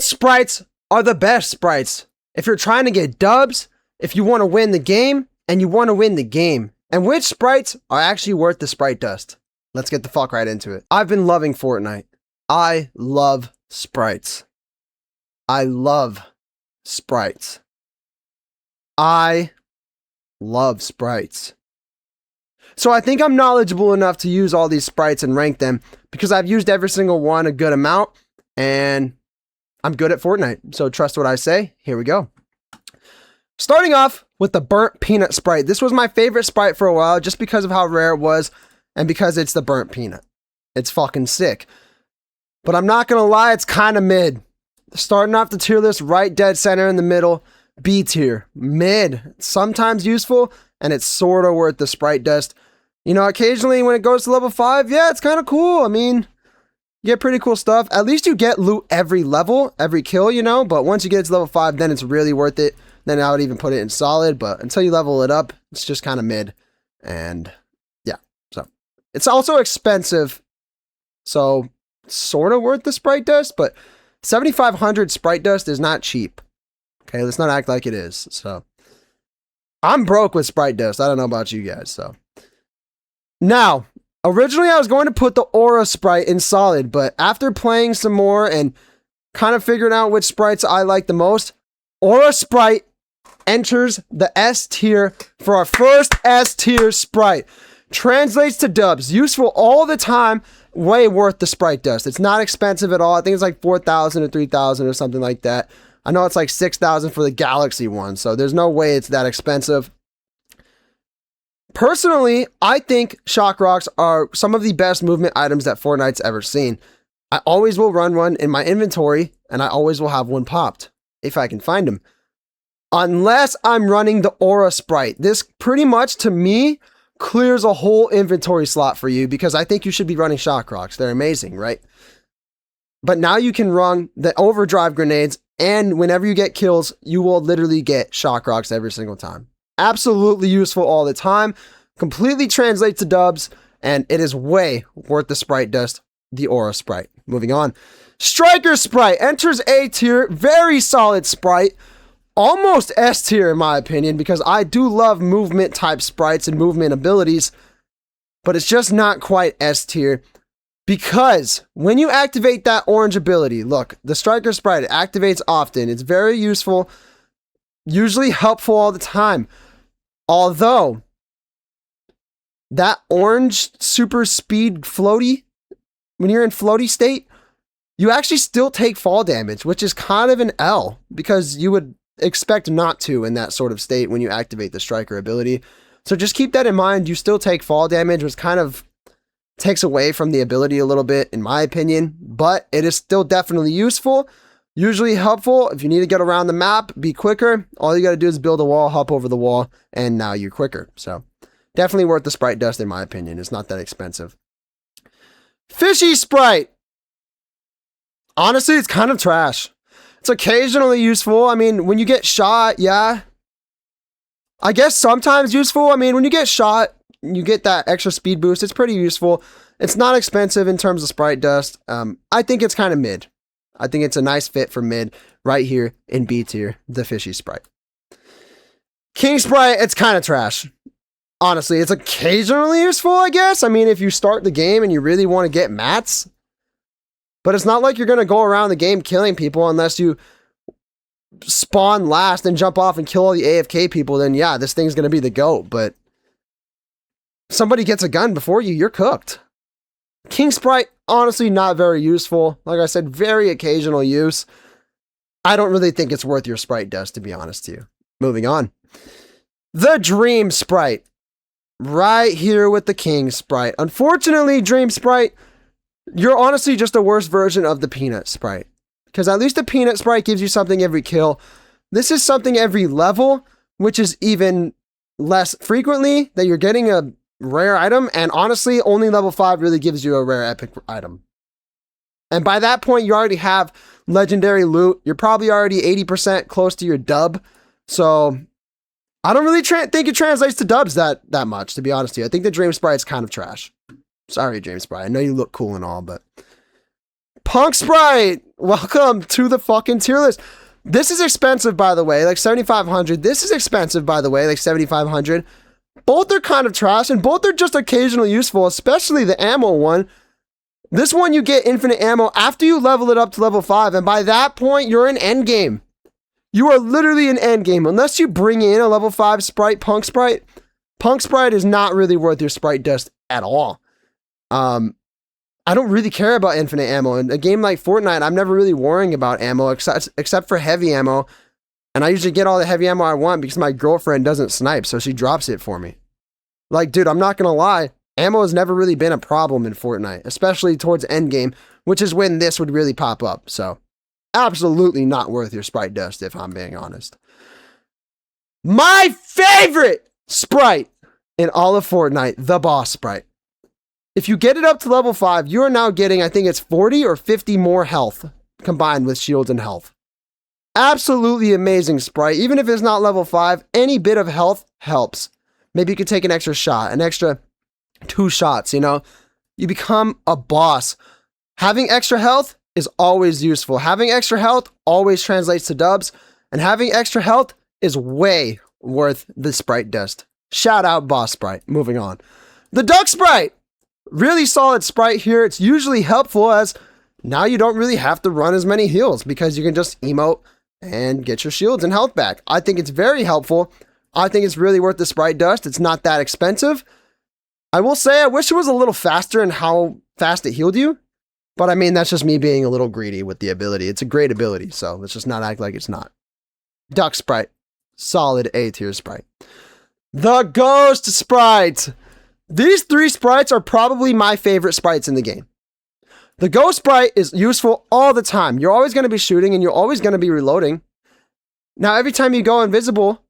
Which sprites are the best sprites? If you're trying to get dubs, if you want to win the game, and you want to win the game. And which sprites are actually worth the sprite dust? Let's get the fuck right into it. I've been loving Fortnite. I love sprites. I love sprites. I love sprites. So I think I'm knowledgeable enough to use all these sprites and rank them because I've used every single one a good amount and I'm good at Fortnite. So trust what I say. Here we go. Starting off with the burnt peanut sprite. This was my favorite sprite for a while just because of how rare it was and because it's the burnt peanut. It's fucking sick. But I'm not gonna lie, it's kind of mid. Starting off the tier list right dead center in the middle, B tier. Mid. Sometimes useful and it's sort of worth the sprite dust. You know, occasionally when it goes to level 5, yeah, it's kind of cool. I mean, you get pretty cool stuff. At least you get loot every level, every kill, you know, but once you get to level 5, then it's really worth it. Then I would even put it in solid, but until you level it up, it's just kind of mid. And yeah, so it's also expensive. So sort of worth the sprite dust, but 7,500 sprite dust is not cheap. Okay, let's not act like it is. So I'm broke with sprite dust. I don't know about you guys. So now, originally I was going to put the aura sprite in solid, but after playing some more and kind of figuring out which sprites I like the most, aura sprite enters the S tier for our first S tier sprite. Translates to dubs. Useful all the time. Way worth the sprite dust. It's not expensive at all. I think it's like 4,000 or 3,000 or something like that. I know it's like 6,000 for the Galaxy one, so there's no way it's that expensive. Personally, I think shock rocks are some of the best movement items that Fortnite's ever seen. I always will run one in my inventory, and I always will have one popped, if I can find them. Unless I'm running the aura sprite. This pretty much, to me, clears a whole inventory slot for you because I think you should be running shock rocks. They're amazing, right? But now you can run the overdrive grenades, and whenever you get kills, you will literally get shock rocks every single time. Absolutely useful all the time. Completely translates to dubs, and it is way worth the sprite dust, the aura sprite. Moving on. Striker sprite enters A tier. Very solid sprite. Almost S tier in my opinion, because I do love movement type sprites and movement abilities, but it's just not quite S tier because when you activate that orange ability, look, the striker sprite activates often. It's very useful, usually helpful all the time. Although that orange super speed floaty, when you're in floaty state, you actually still take fall damage, which is kind of an L because you would expect not to in that sort of state when you activate the striker ability. So just keep that in mind. You still take fall damage, which kind of takes away from the ability a little bit, in my opinion, but it is still definitely useful, usually helpful. If you need to get around the map, be quicker, all you got to do is build a wall, hop over the wall, and now you're quicker. So definitely worth the sprite dust, in my opinion. It's not that expensive. Fishy sprite. Honestly, it's kind of trash. It's occasionally useful. I mean, when you get shot, yeah. I guess sometimes useful. I mean, when you get shot, you get that extra speed boost. It's pretty useful. It's not expensive in terms of sprite dust. I think it's kind of mid. I think it's a nice fit for mid right here in B tier, the fishy sprite. King sprite, it's kind of trash. Honestly, it's occasionally useful, I guess. I mean, if you start the game and you really want to get mats, but it's not like you're going to go around the game killing people unless you spawn last and jump off and kill all the AFK people. Then yeah, this thing's going to be the GOAT. But somebody gets a gun before you, you're cooked. King sprite, honestly, not very useful. Like I said, very occasional use. I don't really think it's worth your sprite dust, to be honest to you. Moving on. The Dream sprite. Right here with the King sprite. Unfortunately, Dream sprite, you're honestly just a worse version of the Peanut sprite. Because at least the Peanut sprite gives you something every kill. This is something every level, which is even less frequently that you're getting a rare item. And honestly, only level 5 really gives you a rare epic item. And by that point, you already have legendary loot. You're probably already 80% close to your dub. So I don't really think it translates to dubs that much, to be honest with you. I think the Dream sprite's kind of trash. Sorry, Dream sprite. I know you look cool and all, but Punk Sprite, welcome to the fucking tier list. This is expensive, by the way, like 7,500. This is expensive, by the way, like 7,500. Both are kind of trash, and both are just occasionally useful, especially the ammo one. This one, you get infinite ammo after you level it up to level 5, and by that point, you're in endgame. You are literally in endgame. Unless you bring in a level 5 Sprite, Punk Sprite is not really worth your Sprite dust at all. I don't really care about infinite ammo. In a game like Fortnite, I'm never really worrying about ammo except for heavy ammo. And I usually get all the heavy ammo I want because my girlfriend doesn't snipe, so she drops it for me. Like, dude, I'm not gonna lie. Ammo has never really been a problem in Fortnite, especially towards endgame, which is when this would really pop up. So, absolutely not worth your Sprite dust, if I'm being honest. My favorite Sprite in all of Fortnite, the Boss Sprite. If you get it up to level 5, you are now getting, I think it's 40 or 50 more health combined with shields and health. Absolutely amazing Sprite. Even if it's not level 5, any bit of health helps. Maybe you could take an extra shot, an extra 2 shots, you know? You become a boss. Having extra health is always useful. Having extra health always translates to dubs, and having extra health is way worth the Sprite dust. Shout out Boss Sprite. Moving on. The Duck Sprite. Really solid Sprite here. It's usually helpful as now you don't really have to run as many heals because you can just emote and get your shields and health back. I think it's very helpful. I think it's really worth the Sprite dust. It's not that expensive. I will say I wish it was a little faster in how fast it healed you. But I mean, that's just me being a little greedy with the ability. It's a great ability, so let's just not act like it's not. Duck Sprite. Solid A tier Sprite. The Ghost Sprite. These 3 sprites are probably my favorite sprites in the game. The Ghost Sprite is useful all the time. You're always going to be shooting and you're always going to be reloading. Now, every time you go invisible,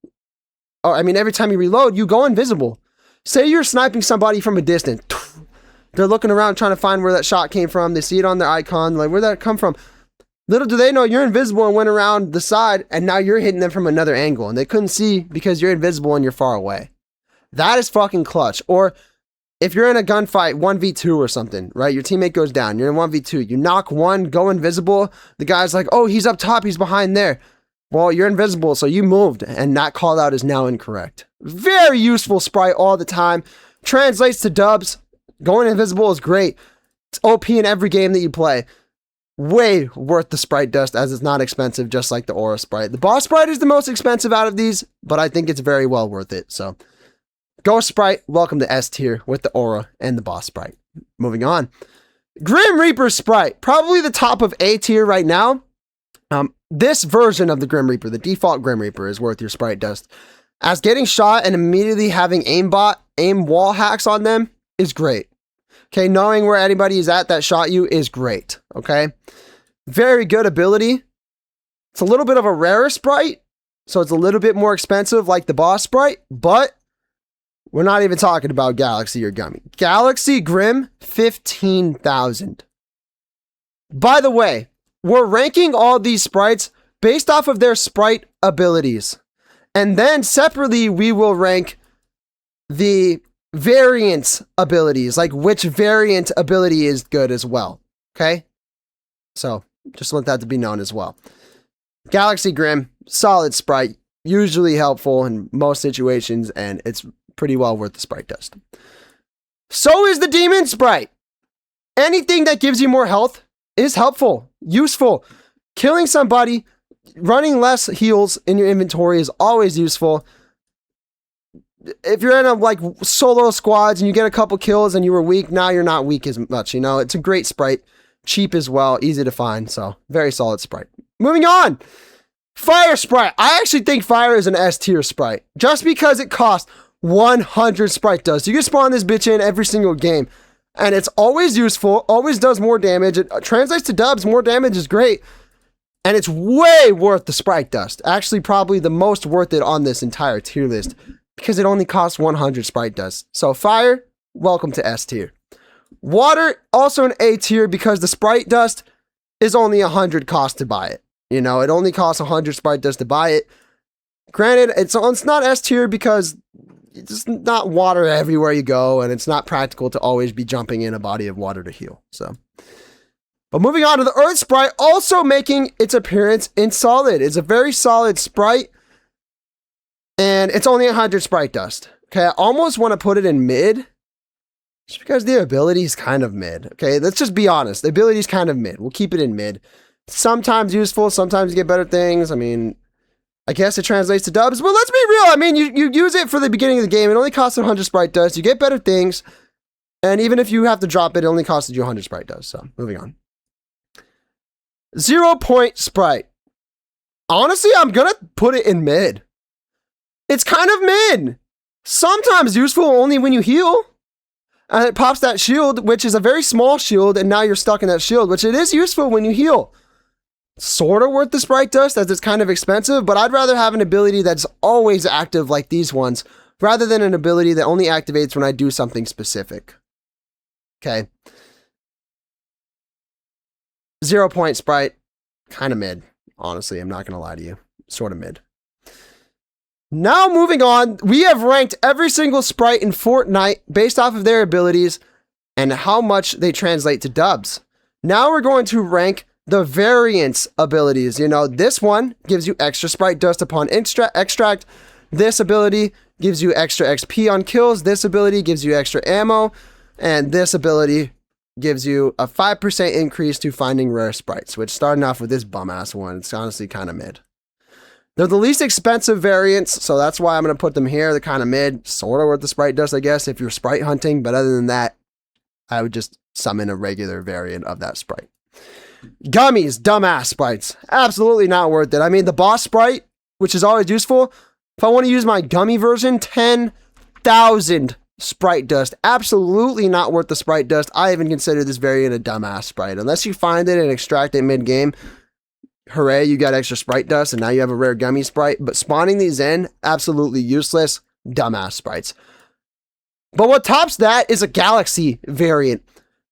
every time you reload, you go invisible. Say you're sniping somebody from a distance. They're looking around trying to find where that shot came from. They see it on their icon. Like, where'd that come from? Little do they know you're invisible and went around the side, and now you're hitting them from another angle. And they couldn't see because you're invisible and you're far away. That is fucking clutch. Or if you're in a gunfight, 1v2 or something, right? Your teammate goes down. You're in 1v2. You knock one, go invisible. The guy's like, oh, he's up top. He's behind there. Well, you're invisible, so you moved, and that call out is now incorrect. Very useful Sprite all the time. Translates to dubs. Going invisible is great. It's OP in every game that you play. Way worth the Sprite dust as it's not expensive, just like the Aura Sprite. The Boss Sprite is the most expensive out of these, but I think it's very well worth it, so... Ghost Sprite, welcome to S tier with the Aura and the Boss Sprite. Moving on. Grim Reaper Sprite, probably the top of A tier right now. This version of the Grim Reaper, the default Grim Reaper, is worth your Sprite dust. As getting shot and immediately having aim wall hacks on them is great. Okay, knowing where anybody is at that shot you is great. Okay, very good ability. It's a little bit of a rarer Sprite, so it's a little bit more expensive like the Boss Sprite, but we're not even talking about Galaxy or Gummy. Galaxy Grim, 15,000. By the way, we're ranking all these sprites based off of their sprite abilities. And then separately, we will rank the variant abilities, like which variant ability is good as well. Okay? So, just want that to be known as well. Galaxy Grim, solid sprite, usually helpful in most situations, and it's pretty well worth the Sprite dust. So is the Demon Sprite. Anything that gives you more health is helpful, useful. Killing somebody, running less heals in your inventory is always useful. If you're in a like solo squads and you get a couple kills and you were weak, now you're not weak as much, you know? It's a great Sprite, cheap as well, easy to find, so very solid Sprite. Moving on. Fire Sprite. I actually think Fire is an S tier Sprite just because it costs 100 Sprite dust. You can spawn this bitch in every single game. And it's always useful, always does more damage. It translates to dubs, more damage is great. And it's way worth the Sprite dust. Actually, probably the most worth it on this entire tier list. Because it only costs 100 Sprite dust. So Fire, welcome to S tier. Water, also an A tier because the Sprite dust is only 100 cost to buy it. You know, it only costs 100 Sprite dust to buy it. Granted, it's not S tier because it's just not water everywhere you go, and it's not practical to always be jumping in a body of water to heal. So, But moving on to the Earth Sprite, also making its appearance in Solid. It's a very solid sprite, and it's only 100 Sprite Dust. Okay, I almost want to put it in mid, just because the ability is kind of mid. Okay, let's just be honest. The ability is kind of mid. We'll keep it in mid. Sometimes useful, sometimes you get better things. I mean, I guess it translates to dubs, but let's be real. I mean, you use it for the beginning of the game. It only costs 100 Sprite Dust. You get better things, and even if you have to drop it, it only costed you 100 Sprite Dust. So, moving on. 0 Point Sprite. Honestly, I'm gonna put it in mid. It's kind of mid. Sometimes useful only when you heal. And it pops that shield, which is a very small shield, and now you're stuck in that shield, which it is useful when you heal. Sort of worth the Sprite Dust, as it's kind of expensive, but I'd rather have an ability that's always active like these ones, rather than an ability that only activates when I do something specific. Okay. 0 Point Sprite, kind of mid. Honestly, I'm not going to lie to you. Sort of mid. Now moving on, we have ranked every single sprite in Fortnite based off of their abilities and how much they translate to dubs. Now we're going to rank the variants abilities. You know, this one gives you extra Sprite Dust upon extract. This ability gives you extra XP on kills. This ability gives you extra ammo. And this ability gives you a 5% increase to finding rare sprites, which starting off with this bum-ass one, it's honestly kind of mid. They're the least expensive variants, so that's why I'm going to put them here. They're kind of mid, sort of worth the Sprite Dust, I guess, if you're sprite hunting. But other than that, I would just summon a regular variant of that sprite. Gummies, dumbass sprites. Absolutely not worth it. I mean, the boss sprite, which is always useful. If I want to use my gummy version, 10,000 Sprite Dust. Absolutely not worth the Sprite Dust. I even consider this variant a dumbass sprite. Unless you find it and extract it mid-game, hooray, you got extra Sprite Dust, and now you have a rare gummy sprite. But spawning these in, absolutely useless, dumbass sprites. But what tops that is a Galaxy variant.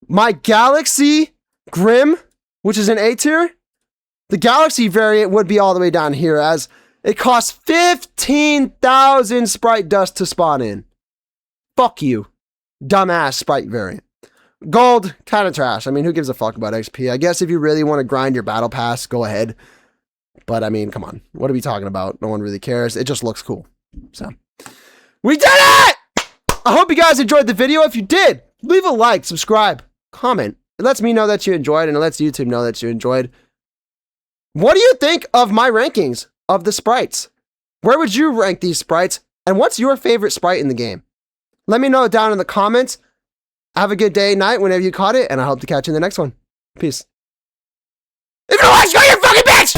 My Galaxy Grim, which is an A tier, the Galaxy variant would be all the way down here, as it costs 15,000 Sprite Dust to spawn in. Fuck you. Dumbass sprite variant. Gold, kind of trash. I mean, who gives a fuck about XP? I guess if you really want to grind your battle pass, go ahead. But I mean, come on. What are we talking about? No one really cares. It just looks cool. So, we did it! I hope you guys enjoyed the video. If you did, leave a like, subscribe, comment. It lets me know that you enjoyed, and it lets YouTube know that you enjoyed. What do you think of my rankings of the sprites? Where would you rank these sprites? And what's your favorite sprite in the game? Let me know down in the comments. Have a good day, night, whenever you caught it, and I hope to catch you in the next one. Peace. If you don't watch, go your fucking bitch!